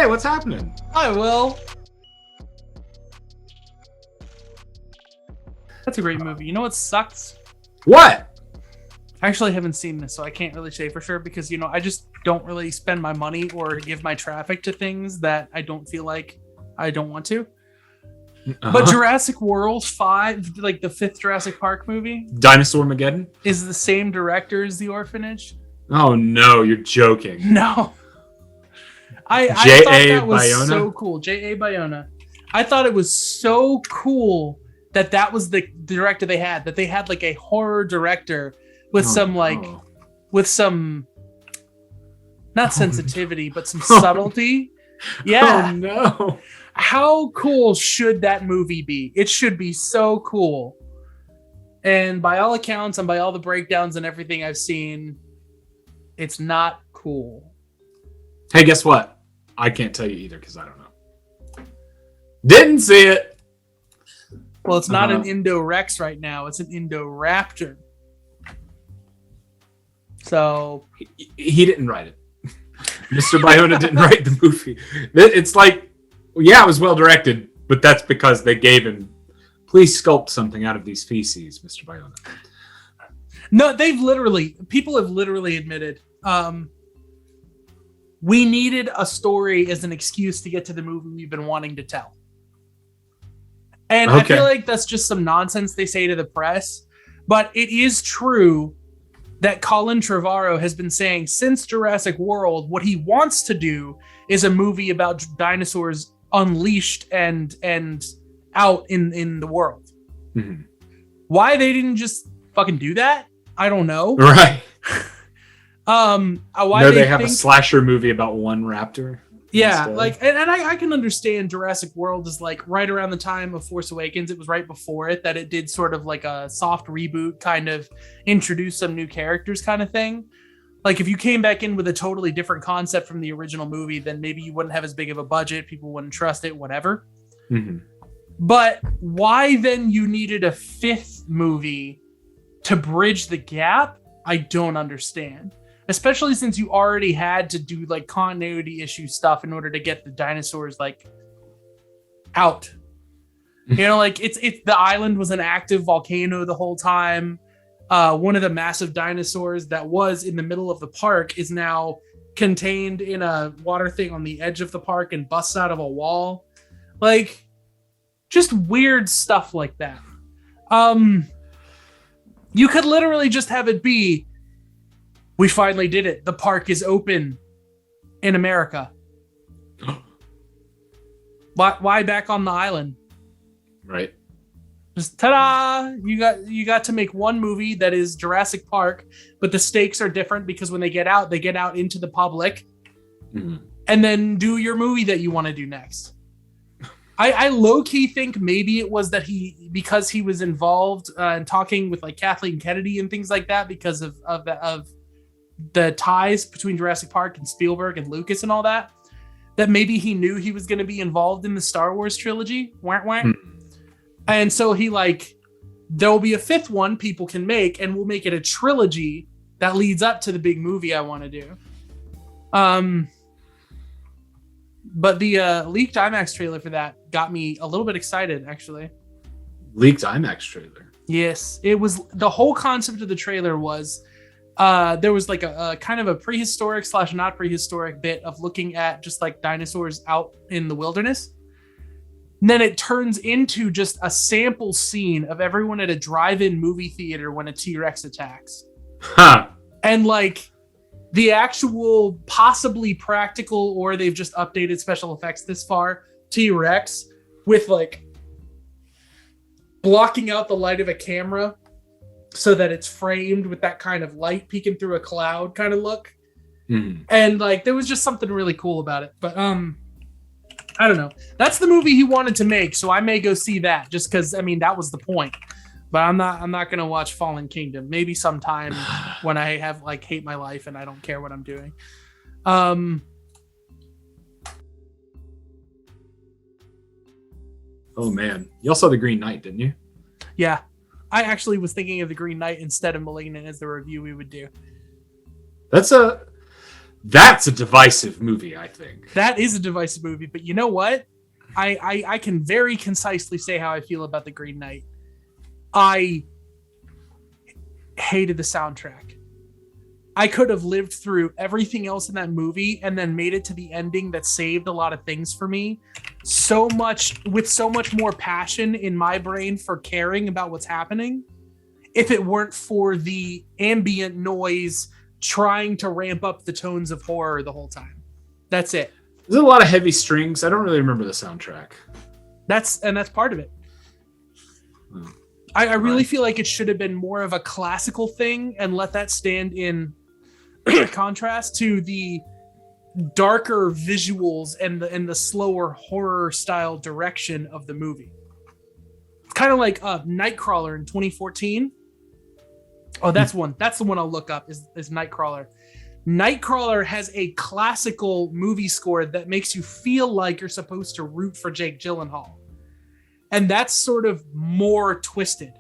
Hey, what's happening? Hi, Will. That's a great movie. You know what sucks? What? I actually haven't seen this, so I can't really say for sure because, I just don't really spend my money or give my traffic to things that I don't feel like I don't want to. But Jurassic World 5, like the 5th Jurassic Park movie, Dinosaur Mageddon? is the same director as The Orphanage. Oh, no, you're joking. No. I thought that was Bayona? so cool. J.A. Bayona. I thought it was so cool that was the director they had. That they had like a horror director with not sensitivity, but some subtlety. Yeah. Oh, no. How cool should that movie be? It should be so cool. And by all accounts and by all the breakdowns and everything I've seen, it's not cool. Hey, guess what? I can't tell you either because I don't know. Didn't see it. Well, it's not an Indo-Rex right now. It's an Indo-Raptor. So he didn't write it. Mr. Bayona didn't write the movie. It's like, yeah, it was well directed, but that's because they gave him, please sculpt something out of these feces, Mr. Bayona. No, people have literally admitted, we needed a story as an excuse to get to the movie we've been wanting to tell. And I feel like that's just some nonsense they say to the press, but it is true that Colin Trevorrow has been saying since Jurassic World, what he wants to do is a movie about dinosaurs unleashed and out in the world. Mm-hmm. Why they didn't just fucking do that, I don't know. Right. Why they have a slasher movie about one raptor. Yeah, instead. I can understand Jurassic World is like right around the time of Force Awakens. It was right before it that it did sort of like a soft reboot, kind of introduce some new characters kind of thing. Like if you came back in with a totally different concept from the original movie, then maybe you wouldn't have as big of a budget. People wouldn't trust it, whatever. Mm-hmm. But why then you needed a 5th movie to bridge the gap? I don't understand. Especially since you already had to do like continuity issue stuff in order to get the dinosaurs like out. Like it's the island was an active volcano the whole time. One of the massive dinosaurs that was in the middle of the park is now contained in a water thing on the edge of the park and busts out of a wall. Like just weird stuff like that. You could literally just have it be, we finally did it. The park is open in America. Why back on the island? Right. Just ta-da! You got to make one movie that is Jurassic Park, but the stakes are different because when they get out into the public, and then do your movie that you want to do next. I low-key think maybe it was that because he was involved in talking with like Kathleen Kennedy and things like that because of the ties between Jurassic Park and Spielberg and Lucas and all that maybe he knew he was going to be involved in the Star Wars trilogy. And so he there'll be a 5th one people can make and we'll make it a trilogy that leads up to the big movie I want to do. But the leaked IMAX trailer for that got me a little bit excited, actually. Leaked IMAX trailer? Yes. It was, the whole concept of the trailer was there was like a kind of a prehistoric / not prehistoric bit of looking at just like dinosaurs out in the wilderness. And then it turns into just a sample scene of everyone at a drive-in movie theater when a T-Rex attacks. Huh. And like the actual possibly practical, or they've just updated special effects this far, T-Rex with like blocking out the light of a camera so that it's framed with that kind of light peeking through a cloud kind of look. And like there was just something really cool about it. But I don't know. That's the movie he wanted to make, so I may go see that just because that was the point. But I'm not gonna watch Fallen Kingdom. Maybe sometime when I have hate my life and I don't care what I'm doing. Oh man, you all saw The Green Knight, didn't you? Yeah, I actually was thinking of The Green Knight instead of Malignant as the review we would do. That's That's a divisive movie, I think. That is a divisive movie, but you know what? I can very concisely say how I feel about The Green Knight. I hated the soundtrack. I could have lived through everything else in that movie and then made it to the ending that saved a lot of things for me. So much more passion in my brain for caring about what's happening. If it weren't for the ambient noise trying to ramp up the tones of horror the whole time. That's it. There's a lot of heavy strings. I don't really remember the soundtrack. That's part of it. I really feel like it should have been more of a classical thing and let that stand in contrast to the darker visuals and the slower horror style direction of the movie. It's kind of like Nightcrawler in 2014. Oh, that's the one I'll look up is Nightcrawler. Nightcrawler has a classical movie score that makes you feel like you're supposed to root for Jake Gyllenhaal. And that's sort of more twisted.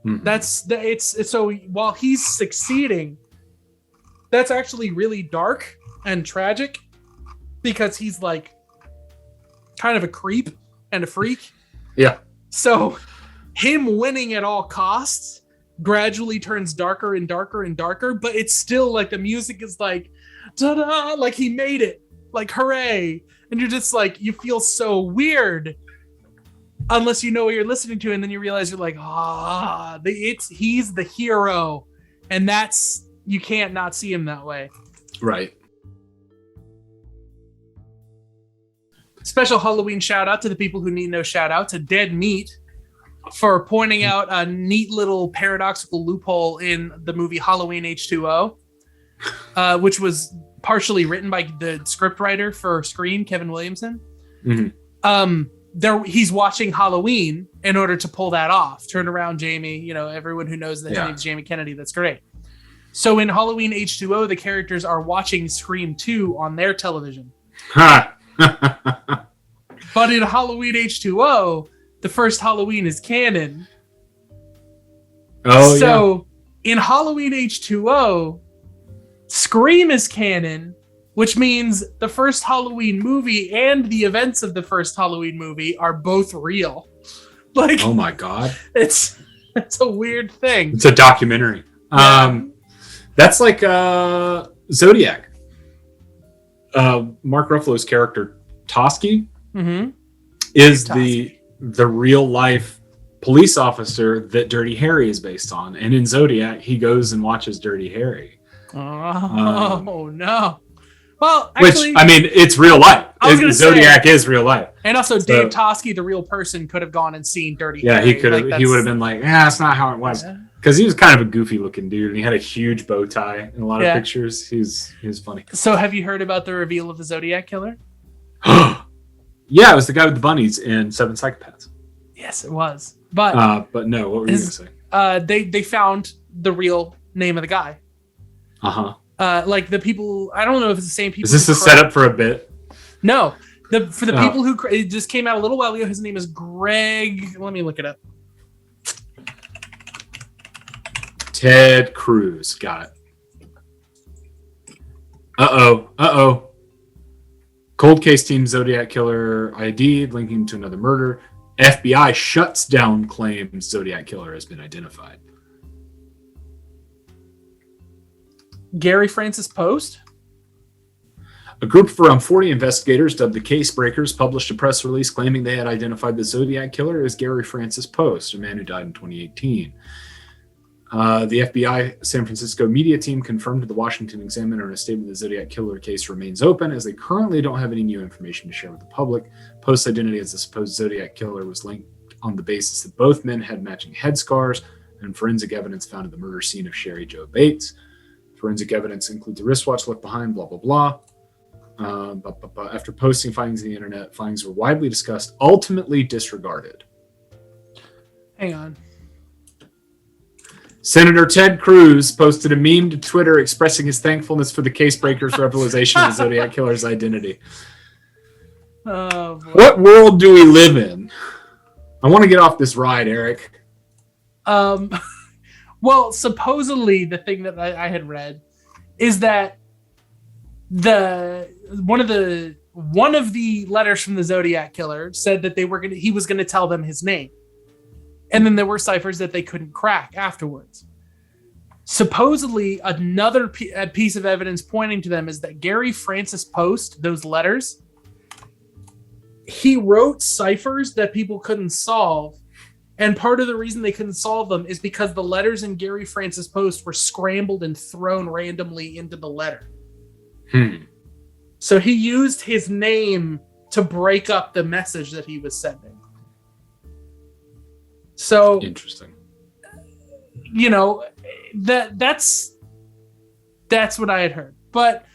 Mm-hmm. So while he's succeeding, that's actually really dark and tragic because he's like kind of a creep and a freak. Yeah. So him winning at all costs gradually turns darker and darker and darker, but it's still like the music is like, ta-da, like he made it, like hooray. And you're just like, you feel so weird unless you know what you're listening to, and then you realize you're like, he's the hero, and that's, you can't not see him that way. Right. Special Halloween shout out to the people who need no shout out, to Dead Meat for pointing out a neat little paradoxical loophole in the movie Halloween H2O, which was partially written by the scriptwriter for Scream, Kevin Williamson. Mm-hmm. He's watching Halloween in order to pull that off. Turn around, Jamie. Everyone who knows that his name's Jamie Kennedy. That's great. So in Halloween H2O, the characters are watching Scream 2 on their television. But in Halloween H2O, the first Halloween is canon. Oh, so in Halloween H2O, Scream is canon, which means the first Halloween movie and the events of the first Halloween movie are both real. Like, oh my God. It's a weird thing. It's a documentary. Yeah. That's like Zodiac. Mark Ruffalo's character, Tosky, is the real life police officer that Dirty Harry is based on. And in Zodiac, he goes and watches Dirty Harry. Oh, no. Well, actually, which, I mean, it's real life. Zodiac is real life. And also, Dave Tosky, the real person, could have gone and seen Dirty Harry. Yeah, he could have. He would have been like, that's not how it was. Because he was kind of a goofy looking dude, and he had a huge bow tie in a lot of pictures. He was funny. So have you heard about the reveal of the Zodiac Killer? Yeah, it was the guy with the bunnies in Seven Psychopaths. Yes, it was. But no, what were you going to say? They found the real name of the guy. Like the people, I don't know if it's the same people. Is this a setup for a bit? No. For the people who, it just came out a little while ago. His name is Greg. Let me look it up. Ted Cruz. Got it. Uh-oh. Cold case team Zodiac Killer ID linking to another murder. FBI shuts down claims Zodiac Killer has been identified. Gary Francis Post? A group of around 40 investigators dubbed the Case Breakers published a press release claiming they had identified the Zodiac Killer as Gary Francis Post, a man who died in 2018. The FBI San Francisco media team confirmed to the Washington Examiner in a statement the Zodiac Killer case remains open as they currently don't have any new information to share with the public. Post's identity as the supposed Zodiac Killer was linked on the basis that both men had matching head scars and forensic evidence found at the murder scene of Sherry Jo Bates. Forensic evidence includes a wristwatch left behind, blah, blah, blah. After posting findings on the internet, findings were widely discussed, ultimately disregarded. Hang on. Senator Ted Cruz posted a meme to Twitter expressing his thankfulness for the Case Breakers' revelation of the Zodiac Killer's identity. Oh, boy. What world do we live in? I want to get off this ride, Eric. Well, supposedly the thing that I had read is that one of the letters from the Zodiac killer said that he was gonna tell them his name, and then there were ciphers that they couldn't crack afterwards. Supposedly, another piece of evidence pointing to them is that Gary Francis Post, those letters, he wrote ciphers that people couldn't solve. And part of the reason they couldn't solve them is because the letters in Gary Francis Post were scrambled and thrown randomly into the letter. So he used his name to break up the message that he was sending. So interesting. You know, that's what I had heard. But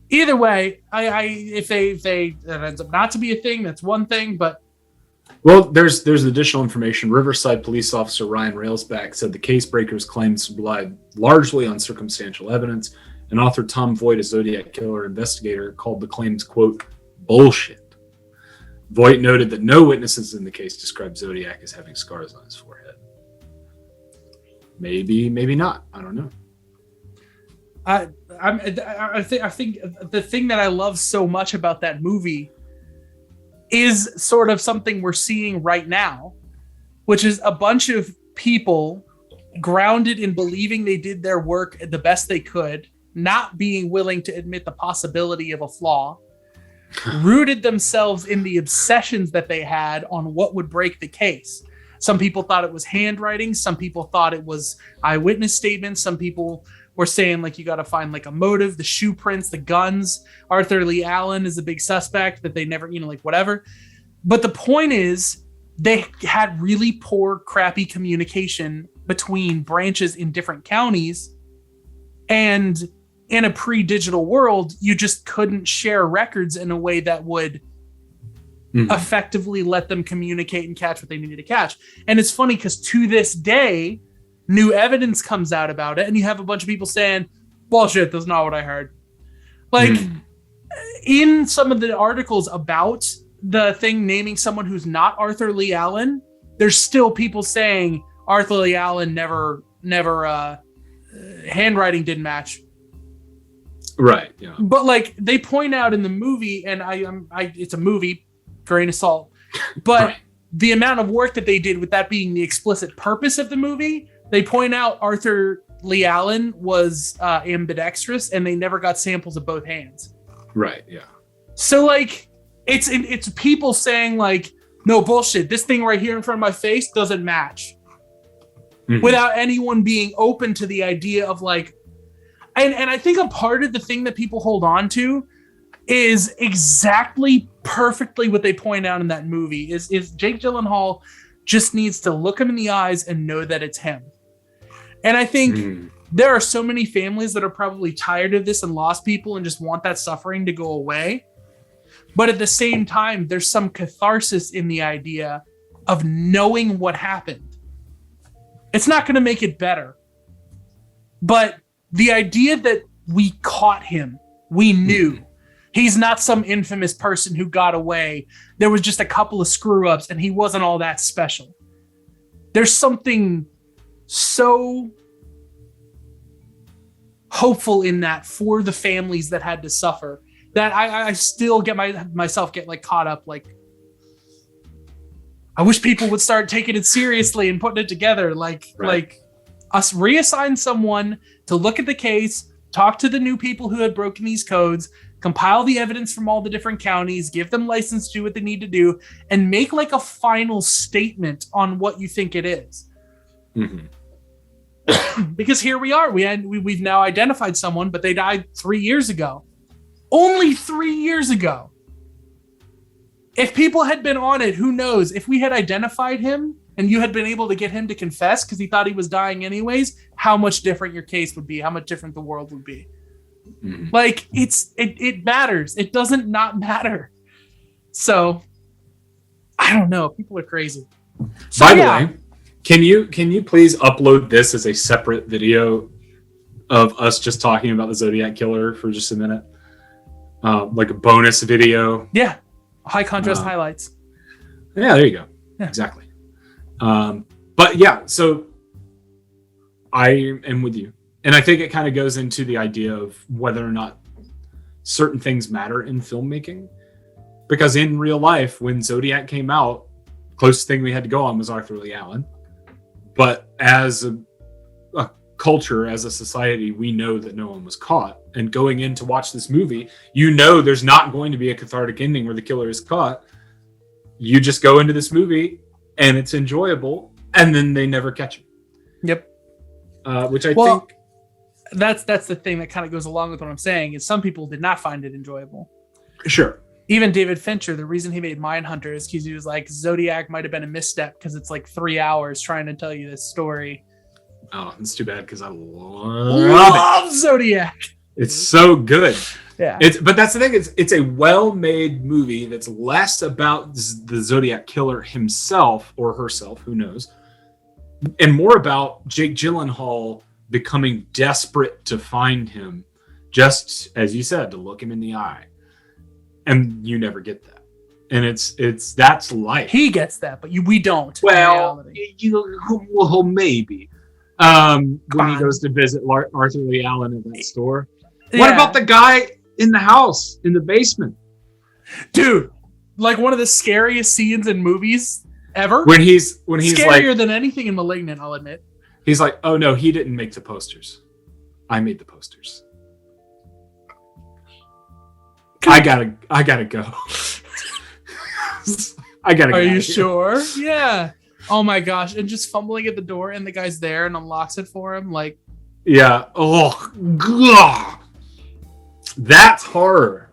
either way, if they that ends up not to be a thing, that's one thing. But well, there's additional information. Riverside police officer Ryan Railsback said the case breakers' claims relied largely on circumstantial evidence, and author Tom Voigt, a Zodiac killer investigator, called the claims, quote, bullshit. Voigt noted that no witnesses in the case described Zodiac as having scars on his forehead. Maybe not. I don't know. I think the thing that I love so much about that movie is sort of something we're seeing right now, which is a bunch of people grounded in believing they did their work the best they could, not being willing to admit the possibility of a flaw, rooted themselves in the obsessions that they had on what would break the case. Some people thought it was handwriting. Some people thought it was eyewitness statements. Some people were saying, like, you got to find like a motive, the shoe prints, the guns. Arthur Lee Allen is a big suspect that they never, like whatever. But the point is, they had really poor, crappy communication between branches in different counties. And in a pre-digital world, you just couldn't share records in a way that would effectively let them communicate and catch what they needed to catch. And it's funny because to this day, new evidence comes out about it, and you have a bunch of people saying, bullshit, that's not what I heard. Like, in some of the articles about the thing naming someone who's not Arthur Lee Allen, there's still people saying Arthur Lee Allen never handwriting didn't match. Right, yeah. But like, they point out in the movie, and it's a movie, grain of salt, but right. The amount of work that they did with that being the explicit purpose of the movie, they point out Arthur Lee Allen was ambidextrous, and they never got samples of both hands. Right, yeah. So like, it's people saying like, no, bullshit, this thing right here in front of my face doesn't match. Without anyone being open to the idea of like, and I think a part of the thing that people hold on to is exactly perfectly what they point out in that movie is Jake Gyllenhaal just needs to look him in the eyes and know that it's him. And I think there are so many families that are probably tired of this and lost people and just want that suffering to go away. But at the same time, there's some catharsis in the idea of knowing what happened. It's not going to make it better. But the idea that we caught him, we knew. He's not some infamous person who got away. There was just a couple of screw-ups, and he wasn't all that special. There's something so hopeful in that for the families that had to suffer that I still get myself like caught up. Like, I wish people would start taking it seriously and putting it together. Like us reassign someone to look at the case, talk to the new people who had broken these codes, compile the evidence from all the different counties, give them license to do what they need to do, and make like a final statement on what you think it is. Because here we are. We've now identified someone, but they died 3 years ago. Only 3 years ago. If people had been on it, who knows? If we had identified him and you had been able to get him to confess because he thought he was dying anyways, how much different your case would be, how much different the world would be. Like, it matters. It doesn't not matter. So I don't know. People are crazy. So, by the way, can you please upload this as a separate video of us just talking about the Zodiac killer for just a minute? Like a bonus video. Yeah. High contrast highlights. Yeah, there you go. Yeah. Exactly. But yeah, so I am with you. And I think it kind of goes into the idea of whether or not certain things matter in filmmaking. Because in real life, when Zodiac came out, closest thing we had to go on was Arthur Lee Allen. But as a culture, as a society, we know that no one was caught. And going in to watch this movie, you know there's not going to be a cathartic ending where the killer is caught. You just go into this movie and it's enjoyable, and then they never catch him. Yep. Which I think that's the thing that kind of goes along with what I'm saying is some people did not find it enjoyable. Sure. Even David Fincher, the reason he made Mindhunter is because he was like, Zodiac might have been a misstep because it's like 3 hours trying to tell you this story. Oh, it's too bad because I love it. Zodiac. It's so good. Yeah. But that's the thing. It's a well-made movie that's less about the Zodiac killer himself or herself, who knows, and more about Jake Gyllenhaal becoming desperate to find him, just as you said, to look him in the eye. And you never get that. And that's life. He gets that, but we don't. Well, maybe. When he goes to visit Arthur Lee Allen at that store. Yeah. What about the guy in the house, in the basement? Dude, like one of the scariest scenes in movies ever. When he's scarier like, than anything in Malignant, I'll admit. He's like, oh no, he didn't make the posters. I made the posters. I gotta go. I gotta go. Are you sure? Yeah. Oh my gosh. And just fumbling at the door and the guy's there and unlocks it for him. Like, yeah. Oh, God. That's horror.